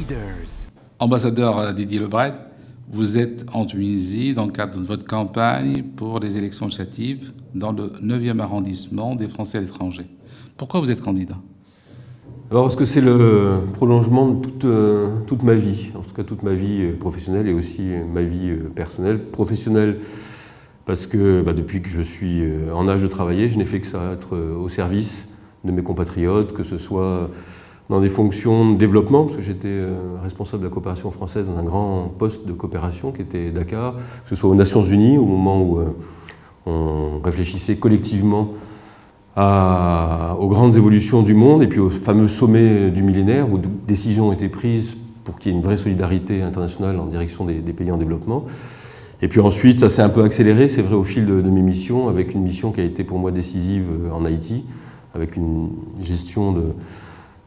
Leaders. Ambassadeur Didier Lebret, vous êtes en Tunisie dans le cadre de votre campagne pour les élections législatives dans le 9e arrondissement des Français à l'étranger. Pourquoi vous êtes candidat? Alors, parce que c'est le prolongement de toute ma vie, en tout cas toute ma vie professionnelle et aussi ma vie personnelle. Professionnelle, parce que depuis que je suis en âge de travailler, je n'ai fait que ça, être au service de mes compatriotes, que ce soit dans des fonctions de développement, parce que j'étais responsable de la coopération française dans un grand poste de coopération qui était Dakar, que ce soit aux Nations Unies, au moment où on réfléchissait collectivement aux grandes évolutions du monde, et puis au fameux sommet du millénaire, où des décisions ont été prises pour qu'il y ait une vraie solidarité internationale en direction des pays en développement. Et puis ensuite, ça s'est un peu accéléré, c'est vrai, au fil de mes missions, avec une mission qui a été pour moi décisive en Haïti, avec une gestion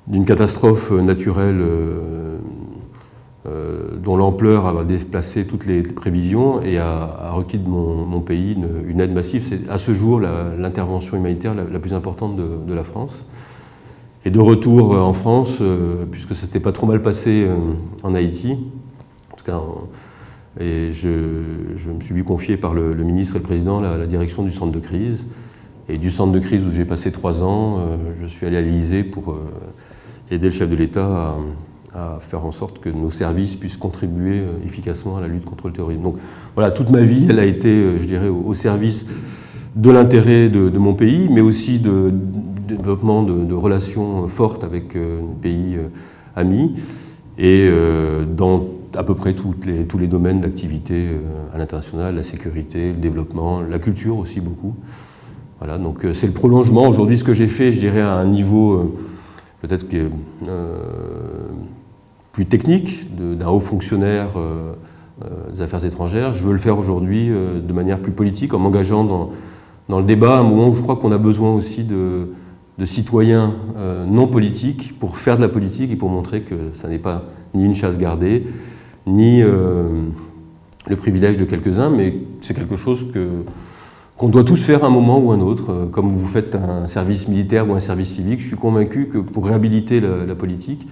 d'une catastrophe naturelle dont l'ampleur a déplacé toutes les prévisions et a requis de mon pays une aide massive. C'est à ce jour l'intervention humanitaire la plus importante de la France. Et de retour en France, puisque ça s'était pas trop mal passé en Haïti, en tout cas, et je me suis vu confier par le ministre et le président la direction du centre de crise. Et du centre de crise où j'ai passé 3 ans, je suis allé à l'Élysée pour aider le chef de l'État à faire en sorte que nos services puissent contribuer efficacement à la lutte contre le terrorisme. Donc voilà, toute ma vie, elle a été, je dirais, au service de l'intérêt de mon pays, mais aussi de développement de relations fortes avec nos pays amis, et dans à peu près tous les domaines d'activité à l'international, la sécurité, le développement, la culture aussi beaucoup. Voilà, donc c'est le prolongement. Aujourd'hui, ce que j'ai fait, je dirais, à un niveau peut-être plus technique, d'un haut fonctionnaire des affaires étrangères. Je veux le faire aujourd'hui de manière plus politique, en m'engageant dans le débat, à un moment où je crois qu'on a besoin aussi de citoyens non politiques pour faire de la politique et pour montrer que ça n'est pas ni une chasse gardée, ni le privilège de quelques-uns, mais c'est quelque chose qu'on doit tous faire à un moment ou un autre. Comme vous faites un service militaire ou un service civique, je suis convaincu que pour réhabiliter la politique,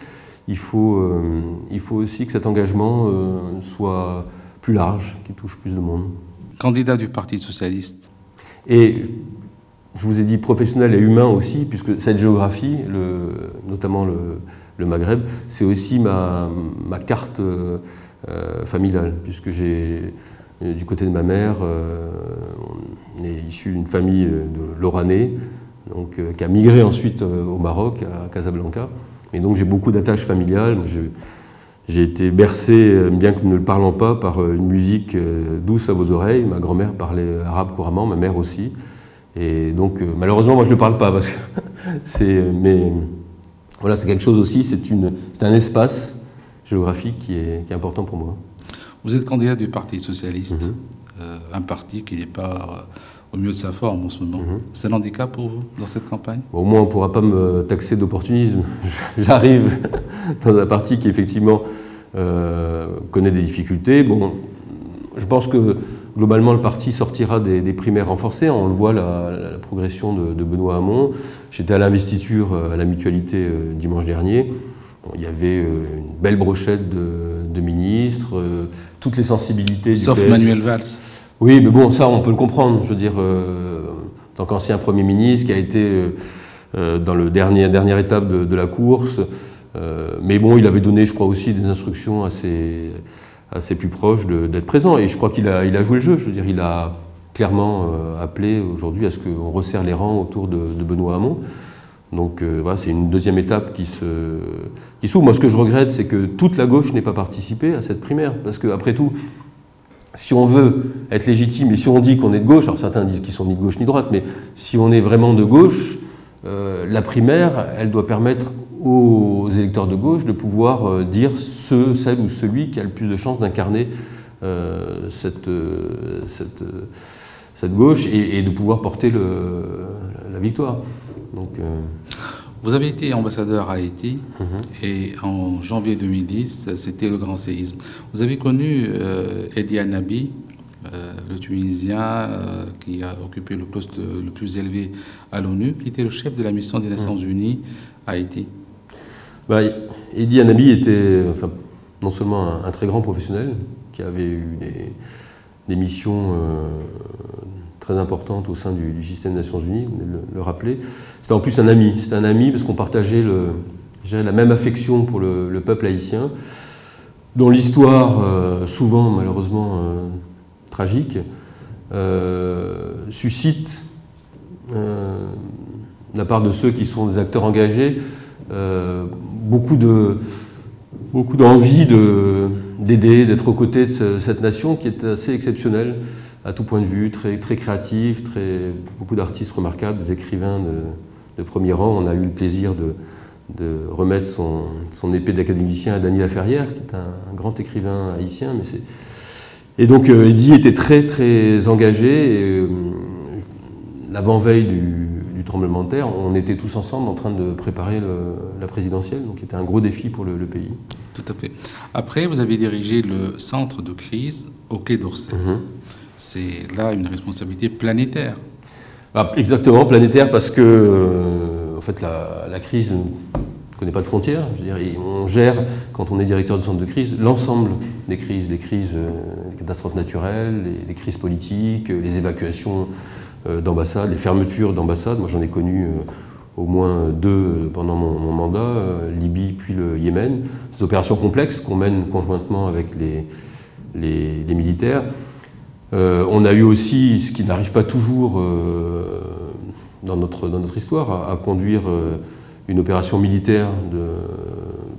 il faut aussi que cet engagement soit plus large, qu'il touche plus de monde. Candidat du Parti socialiste. Et je vous ai dit professionnel et humain aussi, puisque cette géographie, notamment le Maghreb, c'est aussi ma carte familiale, puisque j'ai, du côté de ma mère, on est issu d'une famille de Loranais, donc, qui a migré ensuite au Maroc, à Casablanca. Et donc j'ai beaucoup d'attaches familiales. J'ai été bercé, bien que ne le parlant pas, par une musique douce à vos oreilles. Ma grand-mère parlait arabe couramment, ma mère aussi. Et donc malheureusement, moi je ne le parle pas, parce que mais voilà, c'est quelque chose aussi, c'est un espace géographique qui est important pour moi. Vous êtes candidat du Parti socialiste, un parti qui n'est pas au mieux de sa forme en ce moment. C'est un handicap pour vous dans cette campagne? Au moins, on ne pourra pas me taxer d'opportunisme. J'arrive dans un parti qui, effectivement, connaît des difficultés. Bon, je pense que, globalement, le parti sortira des primaires renforcées. On le voit, la progression de Benoît Hamon. J'étais à l'investiture, à la Mutualité, dimanche dernier. Bon, il y avait une belle brochette de ministres, toutes les sensibilités du PS. Sauf Manuel Valls. Oui, mais bon, ça, on peut le comprendre. Je veux dire, en tant qu'ancien Premier ministre, qui a été dans la dernière étape de la course, mais bon, il avait donné, je crois, aussi des instructions à ses plus proches d'être présent. Et je crois qu'il a joué le jeu. Je veux dire, il a clairement appelé aujourd'hui à ce qu'on resserre les rangs autour de Benoît Hamon. Donc voilà, c'est une deuxième étape qui s'ouvre. Moi, ce que je regrette, c'est que toute la gauche n'ait pas participé à cette primaire. Parce qu'après tout, si on veut être légitime, et si on dit qu'on est de gauche, alors certains disent qu'ils sont ni de gauche ni de droite, mais si on est vraiment de gauche, la primaire, elle doit permettre aux électeurs de gauche de pouvoir dire celle ou celui qui a le plus de chances d'incarner cette gauche et de pouvoir porter la victoire. Donc, vous avez été ambassadeur à Haïti et en janvier 2010, c'était le grand séisme. Vous avez connu Edi Anabi, le Tunisien qui a occupé le poste le plus élevé à l'ONU, qui était le chef de la mission des Nations Unies à Haïti. Edi Anabi était non seulement un très grand professionnel, qui avait eu des missions très importantes au sein du système des Nations Unies, vous venez de le rappeler. C'était en plus un ami. C'était un ami parce qu'on partageait la même affection pour le peuple haïtien, dont l'histoire, souvent malheureusement tragique, suscite, de la part de ceux qui sont des acteurs engagés, beaucoup d'envie d'aider, d'être aux côtés de cette nation qui est assez exceptionnelle à tout point de vue, très, très créative, beaucoup d'artistes remarquables, des écrivains de premier rang. On a eu le plaisir de remettre son épée d'académicien à Dany Laferrière, qui est un grand écrivain haïtien. Et donc Edi était très très engagé. L'avant-veille du tremblement de terre, on était tous ensemble en train de préparer la présidentielle, donc c'était un gros défi pour le pays. Tout à fait. Après, vous avez dirigé le centre de crise au Quai d'Orsay. C'est là une responsabilité planétaire. Exactement, planétaire, parce que en fait, la crise ne connaît pas de frontières. Je veux dire, on gère, quand on est directeur du centre de crise, l'ensemble des crises, les catastrophes naturelles, les crises politiques, les évacuations d'ambassades, les fermetures d'ambassades. Moi, j'en ai connu au moins 2 pendant mon mandat, Libye puis le Yémen. Des opérations complexes qu'on mène conjointement avec les militaires. On a eu aussi, ce qui n'arrive pas toujours dans notre histoire, à conduire une opération militaire de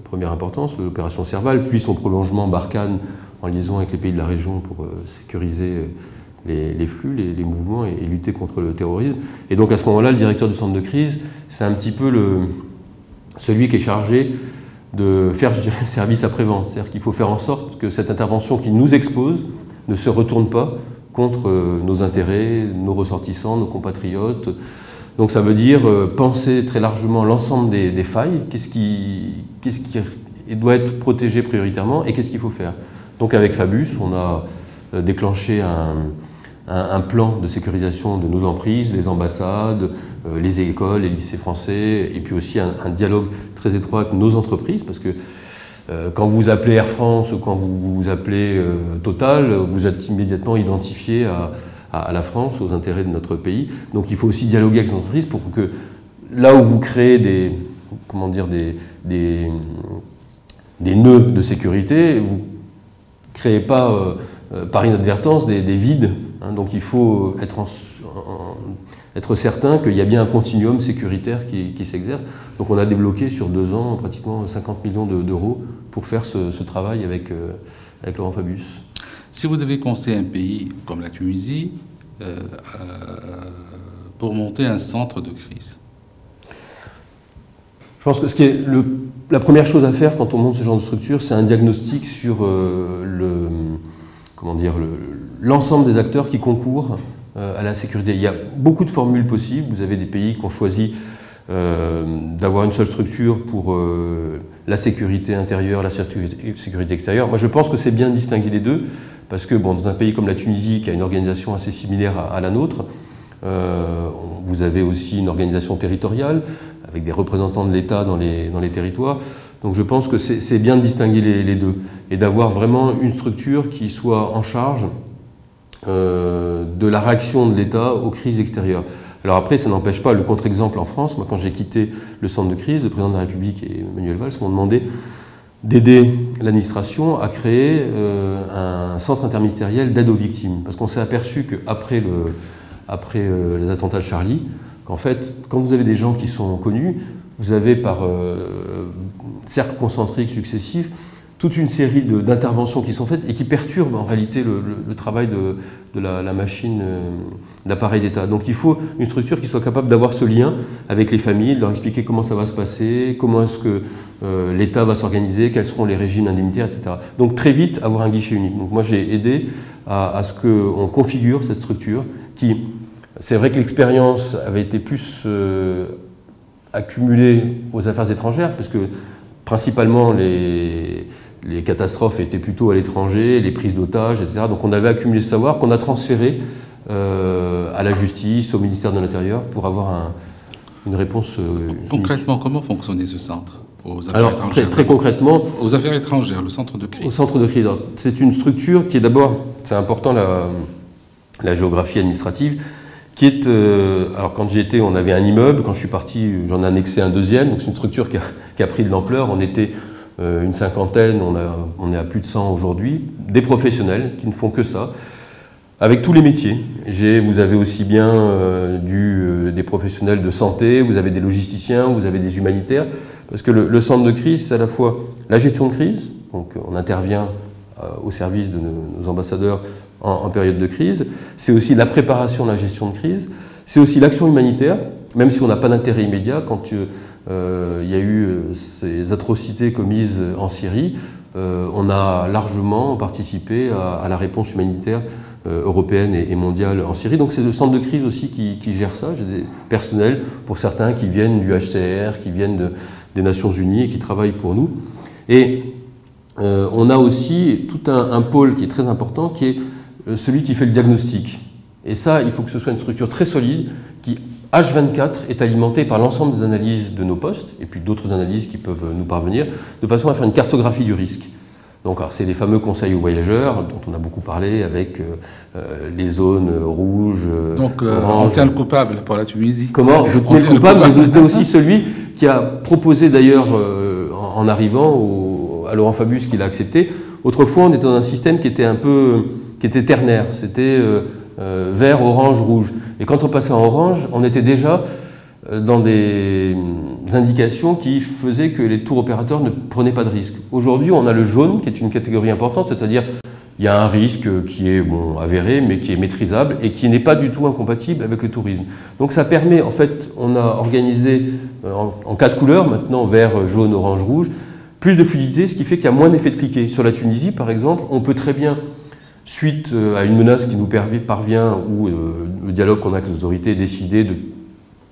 première importance, l'opération Serval, puis son prolongement Barkhane en liaison avec les pays de la région pour sécuriser les flux, les mouvements et lutter contre le terrorisme. Et donc à ce moment-là, le directeur du centre de crise, c'est un petit peu celui qui est chargé de faire, je dirais, le service après-vente. C'est-à-dire qu'il faut faire en sorte que cette intervention qui nous expose ne se retourne pas contre nos intérêts, nos ressortissants, nos compatriotes. Donc ça veut dire penser très largement l'ensemble des failles, qu'est-ce qui doit être protégé prioritairement et qu'est-ce qu'il faut faire. Donc avec Fabius, on a déclenché un plan de sécurisation de nos emprises, les ambassades, les écoles, les lycées français, et puis aussi un dialogue très étroit avec nos entreprises, parce que quand vous appelez Air France ou quand vous appelez Total, vous êtes immédiatement identifié à la France, aux intérêts de notre pays. Donc il faut aussi dialoguer avec les entreprises pour que là où vous créez des nœuds de sécurité, vous ne créez pas par inadvertance des vides. Donc il faut être certain qu'il y a bien un continuum sécuritaire qui s'exerce. Donc on a débloqué sur 2 ans pratiquement 50 millions d'euros pour faire ce travail avec Laurent Fabius. Si vous devez conseiller un pays comme la Tunisie pour monter un centre de crise. Je pense que la première chose à faire quand on monte ce genre de structure, c'est un diagnostic sur l'ensemble des acteurs qui concourent à la sécurité. Il y a beaucoup de formules possibles. Vous avez des pays qui ont choisi d'avoir une seule structure pour la sécurité intérieure, la sécurité extérieure. Moi, je pense que c'est bien de distinguer les deux, parce que dans un pays comme la Tunisie, qui a une organisation assez similaire à la nôtre, vous avez aussi une organisation territoriale, avec des représentants de l'État dans les territoires. Donc je pense que c'est bien de distinguer les deux, et d'avoir vraiment une structure qui soit en charge de la réaction de l'État aux crises extérieures. Alors après, ça n'empêche pas le contre-exemple en France. Moi, quand j'ai quitté le centre de crise, le président de la République et Manuel Valls m'ont demandé d'aider l'administration à créer un centre interministériel d'aide aux victimes. Parce qu'on s'est aperçu qu'après les attentats de Charlie, qu'en fait, quand vous avez des gens qui sont connus, vous avez par cercles concentriques successifs toute une série d'interventions qui sont faites et qui perturbent en réalité le travail de la machine d'appareil d'État. Donc il faut une structure qui soit capable d'avoir ce lien avec les familles, de leur expliquer comment ça va se passer, comment est-ce que l'État va s'organiser, quels seront les régimes indemnitaires, etc. Donc très vite avoir un guichet unique. Donc moi j'ai aidé à ce qu'on configure cette structure qui, c'est vrai que l'expérience avait été plus accumulée aux affaires étrangères, parce que principalement les catastrophes étaient plutôt à l'étranger, les prises d'otages, etc. Donc on avait accumulé ce savoir qu'on a transféré à la justice, au ministère de l'Intérieur, pour avoir une réponse Concrètement, comment fonctionnait ce centre ? aux affaires Alors, étrangères. très concrètement, Aux affaires étrangères, le centre de crise. au centre de crise, c'est une structure qui est d'abord, c'est important la géographie administrative, qui est, alors quand j'y étais, on avait un immeuble, quand je suis parti, j'en ai annexé un deuxième, donc c'est une structure qui a pris de l'ampleur, on était une cinquantaine, on est à plus de 100 aujourd'hui, des professionnels qui ne font que ça, avec tous les métiers. Vous avez aussi bien des professionnels de santé, vous avez des logisticiens, vous avez des humanitaires, parce que le centre de crise, c'est à la fois la gestion de crise, donc on intervient au service de nos ambassadeurs en période de crise, c'est aussi la préparation de la gestion de crise, c'est aussi l'action humanitaire, même si on n'a pas d'intérêt immédiat, quand il y a eu ces atrocités commises en Syrie, on a largement participé à la réponse humanitaire européenne et mondiale en Syrie. Donc c'est le centre de crise aussi qui gère ça. J'ai des personnels, pour certains, qui viennent du HCR, qui viennent des Nations Unies et qui travaillent pour nous. Et on a aussi tout un pôle qui est très important, qui est celui qui fait le diagnostic. Et ça, il faut que ce soit une structure très solide qui, H24, est alimentée par l'ensemble des analyses de nos postes, et puis d'autres analyses qui peuvent nous parvenir, de façon à faire une cartographie du risque. Donc, c'est les fameux conseils aux voyageurs, dont on a beaucoup parlé, avec les zones rouges, donc, oranges. on tient le coupable pour la Tunisie. Comment? Je tenais le coupable, mais vous tenez aussi celui qui a proposé d'ailleurs, en arrivant, à Laurent Fabius, qui l'a accepté. Autrefois, on était dans un système qui était ternaire. C'était vert, orange, rouge. Et quand on passait en orange, on était déjà dans des indications qui faisaient que les tours opérateurs ne prenaient pas de risque. Aujourd'hui, on a le jaune, qui est une catégorie importante, c'est-à-dire il y a un risque qui est avéré, mais qui est maîtrisable et qui n'est pas du tout incompatible avec le tourisme. Donc ça permet, en fait, on a organisé en 4 couleurs, maintenant vert, jaune, orange, rouge, plus de fluidité, ce qui fait qu'il y a moins d'effet de cliquet. Sur la Tunisie, par exemple, on peut très bien, suite à une menace qui nous parvient ou le dialogue qu'on a avec les autorités, décider de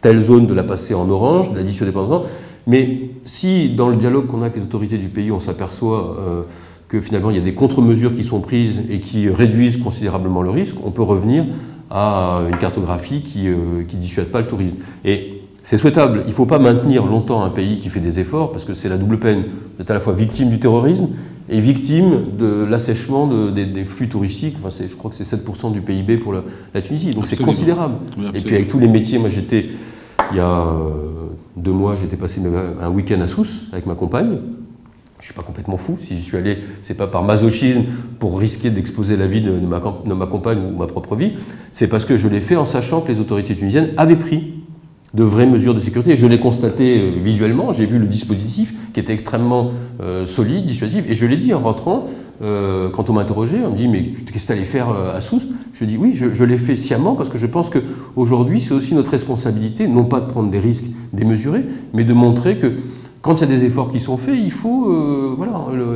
telle zone de la passer en orange, de la dissuader pendant. Mais si dans le dialogue qu'on a avec les autorités du pays, on s'aperçoit que finalement il y a des contre-mesures qui sont prises et qui réduisent considérablement le risque, on peut revenir à une cartographie qui ne dissuade pas le tourisme. Et c'est souhaitable. Il ne faut pas maintenir longtemps un pays qui fait des efforts, parce que c'est la double peine. Vous êtes à la fois victime du terrorisme et victime de l'assèchement des flux touristiques. Enfin, je crois que c'est 7% du PIB pour la Tunisie. Donc c'est considérable. Et puis avec tous les métiers, moi j'étais, il y a 2 mois, j'étais passé un week-end à Sousse avec ma compagne. Je ne suis pas complètement fou. Si j'y suis allé, ce n'est pas par masochisme pour risquer d'exposer la vie de ma compagne ou ma propre vie. C'est parce que je l'ai fait en sachant que les autorités tunisiennes avaient pris de vraies mesures de sécurité. Je l'ai constaté visuellement, j'ai vu le dispositif qui était extrêmement solide, dissuasif, et je l'ai dit en rentrant, quand on m'a interrogé, on me dit « mais qu'est-ce que tu allais faire à Sousse ?» Je dis « oui, je l'ai fait sciemment parce que je pense qu'aujourd'hui, c'est aussi notre responsabilité, non pas de prendre des risques démesurés, mais de montrer que quand il y a des efforts qui sont faits, il faut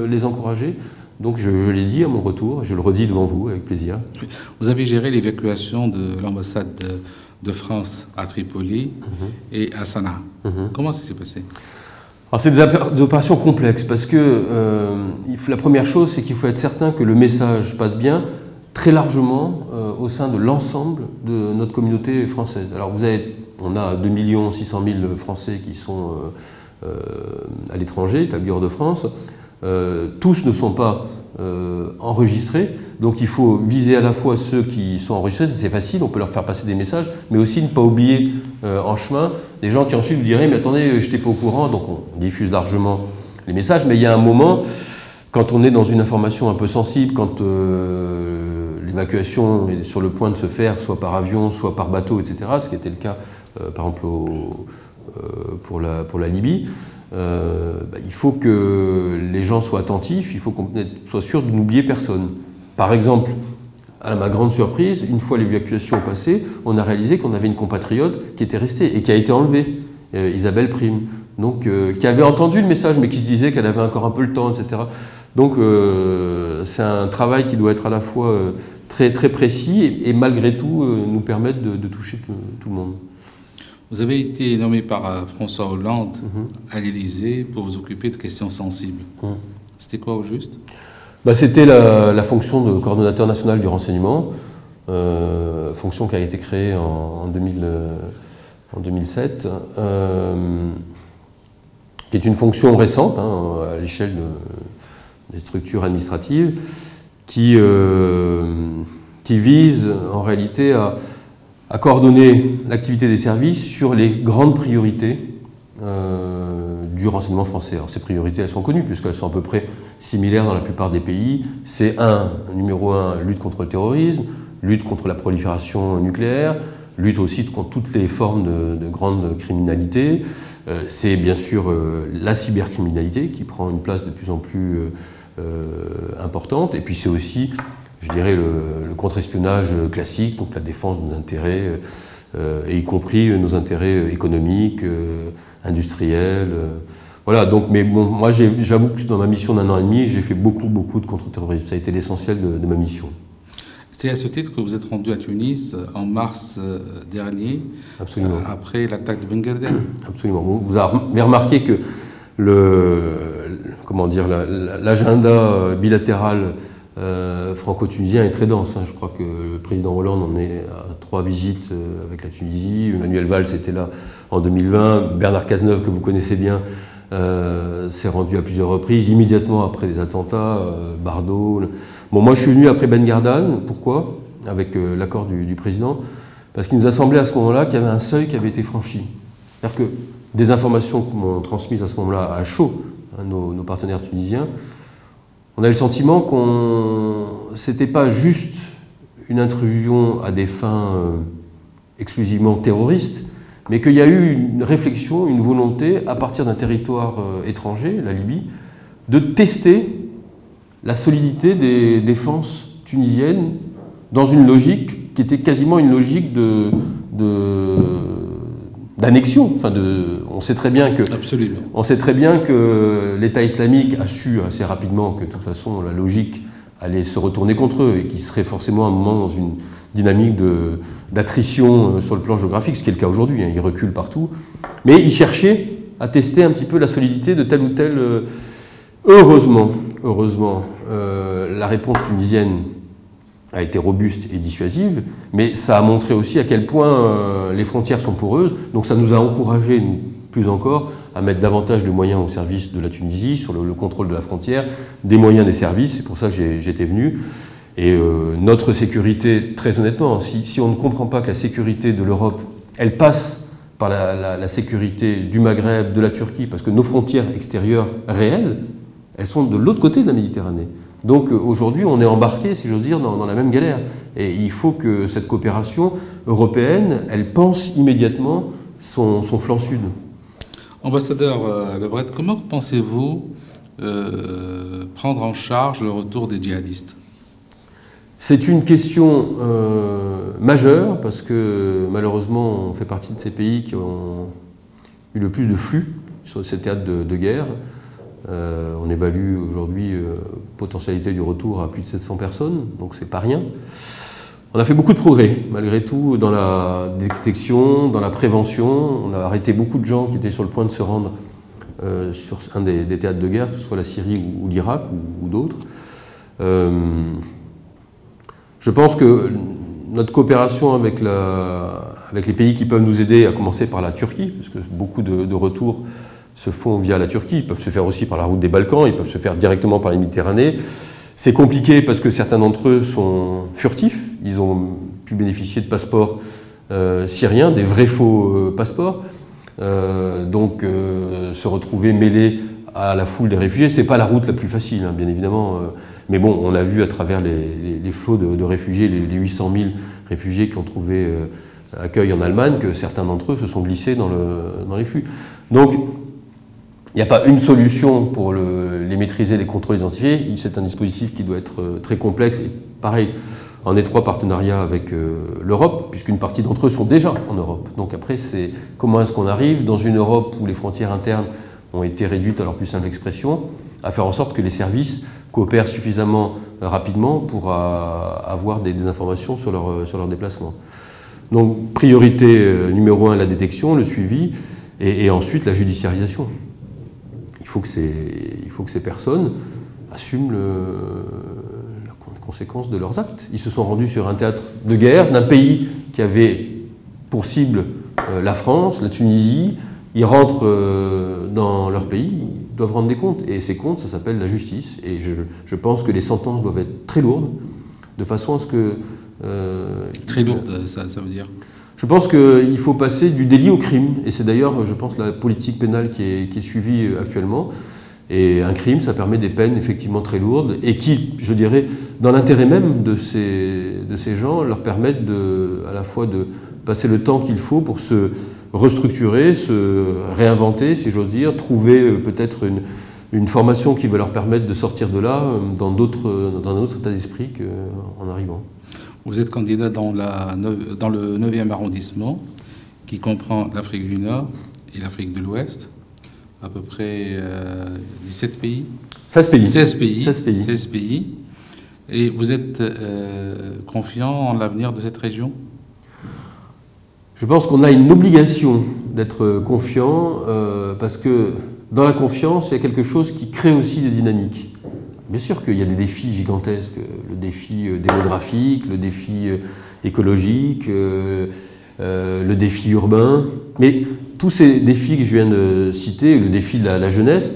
les encourager. » Donc je l'ai dit à mon retour, je le redis devant vous avec plaisir. Vous avez géré l'évacuation de l'ambassade de France à Tripoli et à Sanaa. Comment ça s'est passé? Alors c'est des opérations complexes parce que la première chose, c'est qu'il faut être certain que le message passe bien très largement au sein de l'ensemble de notre communauté française. Alors on a 2 600 000 Français qui sont à l'étranger, établis hors de France. Tous ne sont pas enregistrés, donc il faut viser à la fois ceux qui sont enregistrés, c'est facile, on peut leur faire passer des messages, mais aussi ne pas oublier en chemin des gens qui ensuite vous diraient « mais attendez, je n'étais pas au courant », donc on diffuse largement les messages, mais il y a un moment, quand on est dans une information un peu sensible, quand l'évacuation est sur le point de se faire, soit par avion, soit par bateau, etc., ce qui était le cas par exemple pour la Libye, il faut que les gens soient attentifs, il faut qu'on soit sûr de n'oublier personne. Par exemple, à ma grande surprise, une fois l'évacuation passée, on a réalisé qu'on avait une compatriote qui était restée et qui a été enlevée, Isabelle Prime, donc, qui avait entendu le message mais qui se disait qu'elle avait encore un peu le temps, etc. Donc c'est un travail qui doit être à la fois très, très précis et malgré tout nous permettre de toucher tout le monde. Vous avez été nommé par François Hollande à l'Élysée pour vous occuper de questions sensibles. C'était quoi au juste? C'était la fonction de coordonnateur national du renseignement, fonction qui a été créée en 2007. qui est une fonction récente à l'échelle des structures administratives, qui vise en réalité à coordonner l'activité des services sur les grandes priorités du renseignement français. Alors ces priorités, elles sont connues puisqu'elles sont à peu près similaires dans la plupart des pays. C'est numéro 1, lutte contre le terrorisme, lutte contre la prolifération nucléaire, lutte aussi contre toutes les formes de grande criminalité. C'est bien sûr la cybercriminalité qui prend une place de plus en plus importante. Et puis c'est aussi, je dirais, le contre-espionnage classique, donc la défense de nos intérêts, et y compris nos intérêts économiques, industriels. Voilà, donc, mais bon, moi j'avoue que dans ma mission d'1 an et demi, j'ai fait beaucoup de contre-terrorisme. Ça a été l'essentiel de ma mission. C'est à ce titre que vous êtes rendu à Tunis en mars dernier, après l'attaque de Ben Gardane. Absolument. Vous avez remarqué que l'agenda bilatéral franco-tunisien est très dense. Je crois que le président Hollande en est à 3 visites avec la Tunisie. Manuel Valls était là en 2020. Bernard Cazeneuve, que vous connaissez bien, s'est rendu à plusieurs reprises, immédiatement après les attentats, Bardo. Bon, moi je suis venu après Ben Gardane. Pourquoi? Avec l'accord du président. Parce qu'il nous a semblé à ce moment-là qu'il y avait un seuil qui avait été franchi. C'est-à-dire que des informations que m'ont transmises à ce moment-là à chaud nos partenaires tunisiens, on a eu le sentiment que c'était pas juste une intrusion à des fins exclusivement terroristes, mais qu'il y a eu une réflexion, une volonté, à partir d'un territoire étranger, la Libye, de tester la solidité des défenses tunisiennes dans une logique qui était quasiment une logique d'annexion. Enfin on sait très bien que Absolument. On sait très bien que l'État islamique a su assez rapidement que de toute façon la logique allait se retourner contre eux et qu'ils seraient forcément à un moment dans une dynamique d'attrition sur le plan géographique, ce qui est le cas aujourd'hui. Ils reculent partout, mais ils cherchaient à tester un petit peu la solidité de tel ou tel. Heureusement, la réponse tunisienne a été robuste et dissuasive, mais ça a montré aussi à quel point les frontières sont poreuses. Donc ça nous a encouragés, plus encore, à mettre davantage de moyens au service de la Tunisie, sur le contrôle de la frontière, des moyens des services. C'est pour ça que j'étais venu. Et notre sécurité, très honnêtement, si on ne comprend pas que la sécurité de l'Europe, elle passe par la sécurité du Maghreb, de la Turquie, parce que nos frontières extérieures réelles, elles sont de l'autre côté de la Méditerranée. Donc aujourd'hui, on est embarqué, si j'ose dire, dans la même galère. Et il faut que cette coopération européenne, elle pense immédiatement son flanc sud. Ambassadeur Lebret, comment pensez-vous prendre en charge le retour des djihadistes? C'est une question majeure, parce que malheureusement, on fait partie de ces pays qui ont eu le plus de flux sur ces théâtres de guerre. On évalue aujourd'hui potentialité du retour à plus de 700 personnes, donc c'est pas rien. On a fait beaucoup de progrès, malgré tout, dans la détection, dans la prévention. On a arrêté beaucoup de gens qui étaient sur le point de se rendre sur un des théâtres de guerre, que ce soit la Syrie ou l'Irak ou d'autres. Je pense que notre coopération avec les pays qui peuvent nous aider, à commencer par la Turquie, parce que beaucoup de retours se font via la Turquie, ils peuvent se faire aussi par la route des Balkans, ils peuvent se faire directement par la Méditerranée. C'est compliqué parce que certains d'entre eux sont furtifs, ils ont pu bénéficier de passeports syriens, des vrais faux passeports, donc se retrouver mêlés à la foule des réfugiés, c'est pas la route la plus facile, bien évidemment, mais bon, on a vu à travers les flots de réfugiés, les 800 000 réfugiés qui ont trouvé accueil en Allemagne, que certains d'entre eux se sont glissés dans les flux. Donc, il n'y a pas une solution pour les maîtriser, les contrôles identifiés. C'est un dispositif qui doit être très complexe et pareil, en étroit partenariat avec l'Europe, puisqu'une partie d'entre eux sont déjà en Europe. Donc après, c'est comment est-ce qu'on arrive dans une Europe où les frontières internes ont été réduites à leur plus simple expression, à faire en sorte que les services coopèrent suffisamment rapidement pour avoir des informations sur leur déplacement. Donc priorité numéro 1, la détection, le suivi, et ensuite la judiciarisation. Il faut que ces personnes assument la conséquence de leurs actes. Ils se sont rendus sur un théâtre de guerre d'un pays qui avait pour cible la France, la Tunisie, ils rentrent dans leur pays, ils doivent rendre des comptes. Et ces comptes, ça s'appelle la justice. Et je pense que les sentences doivent être très lourdes, de façon à ce que... Très lourde, ça veut dire. Je pense qu'il faut passer du délit au crime. Et c'est d'ailleurs, je pense, la politique pénale qui est suivie actuellement. Et un crime, ça permet des peines effectivement très lourdes et qui, je dirais, dans l'intérêt même de ces gens, leur permettent à la fois de passer le temps qu'il faut pour se restructurer, se réinventer, si j'ose dire, trouver peut-être une formation qui va leur permettre de sortir de là dans un autre état d'esprit qu'en arrivant. Vous êtes candidat dans le 9e arrondissement, qui comprend l'Afrique du Nord et l'Afrique de l'Ouest. À peu près 17 pays. 16 pays. 16 pays. 16 pays. 16 pays. Et vous êtes confiant en l'avenir de cette région? Je pense qu'on a une obligation d'être confiant parce que dans la confiance, il y a quelque chose qui crée aussi des dynamiques. Bien sûr qu'il y a des défis gigantesques, le défi démographique, le défi écologique, le défi urbain, mais tous ces défis que je viens de citer, le défi de la jeunesse,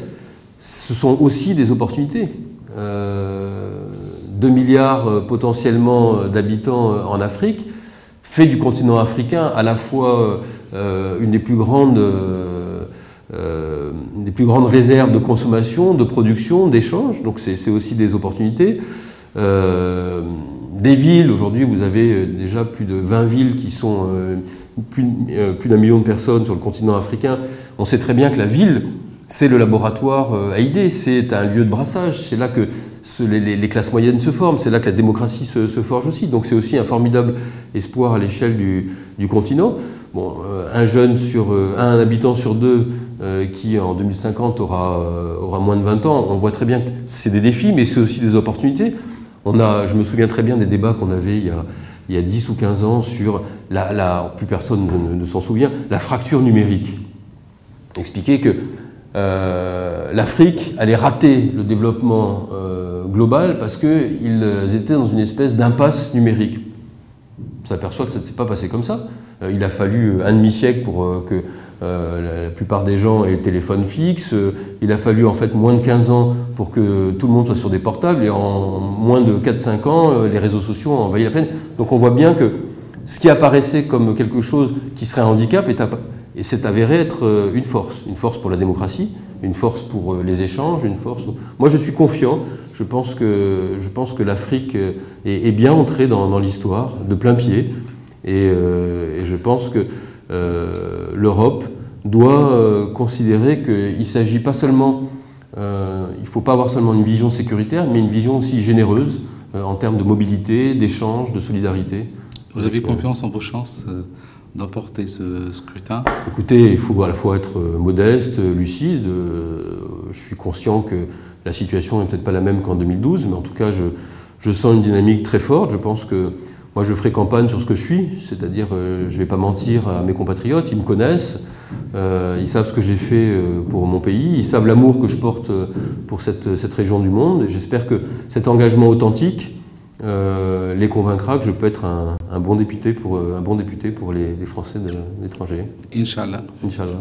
ce sont aussi des opportunités. 2 milliards potentiellement d'habitants en Afrique fait du continent africain à la fois une des plus grandes réserves de consommation, de production, d'échange, donc c'est aussi des opportunités. Des villes, aujourd'hui vous avez déjà plus de 20 villes qui sont plus d'1 million de personnes sur le continent africain. On sait très bien que la ville, c'est le laboratoire à idées, c'est un lieu de brassage, c'est là que les classes moyennes se forment, c'est là que la démocratie se forge aussi. Donc c'est aussi un formidable espoir à l'échelle du continent. Bon, un habitant sur deux qui en 2050 aura moins de 20 ans, on voit très bien que c'est des défis, mais c'est aussi des opportunités. Je me souviens très bien des débats qu'on avait il y a 10 ou 15 ans sur, plus personne ne s'en souvient, la fracture numérique. Expliquer que l'Afrique allait rater le développement global parce qu'ils étaient dans une espèce d'impasse numérique. On s'aperçoit que ça ne s'est pas passé comme ça. Il a fallu un demi-siècle pour que la plupart des gens aient le téléphone fixe. Il a fallu en fait moins de 15 ans pour que tout le monde soit sur des portables. Et en moins de 4-5 ans, les réseaux sociaux ont envahi la planète. Donc on voit bien que ce qui apparaissait comme quelque chose qui serait un handicap s'est avéré être une force pour la démocratie, une force pour les échanges, une force... Moi je suis confiant, je pense que l'Afrique est bien entrée dans l'histoire, de plein pied, et je pense que l'Europe doit considérer qu'il ne s'agit pas seulement, il ne faut pas avoir seulement une vision sécuritaire, mais une vision aussi généreuse en termes de mobilité, d'échange, de solidarité. Vous avez confiance en vos chances d'emporter ce scrutin? Écoutez, il faut à la fois être modeste, lucide. Je suis conscient que la situation n'est peut-être pas la même qu'en 2012, mais en tout cas, je sens une dynamique très forte. Je pense que moi, je ferai campagne sur ce que je suis, c'est-à-dire je ne vais pas mentir à mes compatriotes, ils me connaissent, ils savent ce que j'ai fait pour mon pays, ils savent l'amour que je porte pour cette région du monde, et j'espère que cet engagement authentique les convaincra que je peux être un bon député pour les Français de l'étranger. Inch'Allah. Inch'Allah.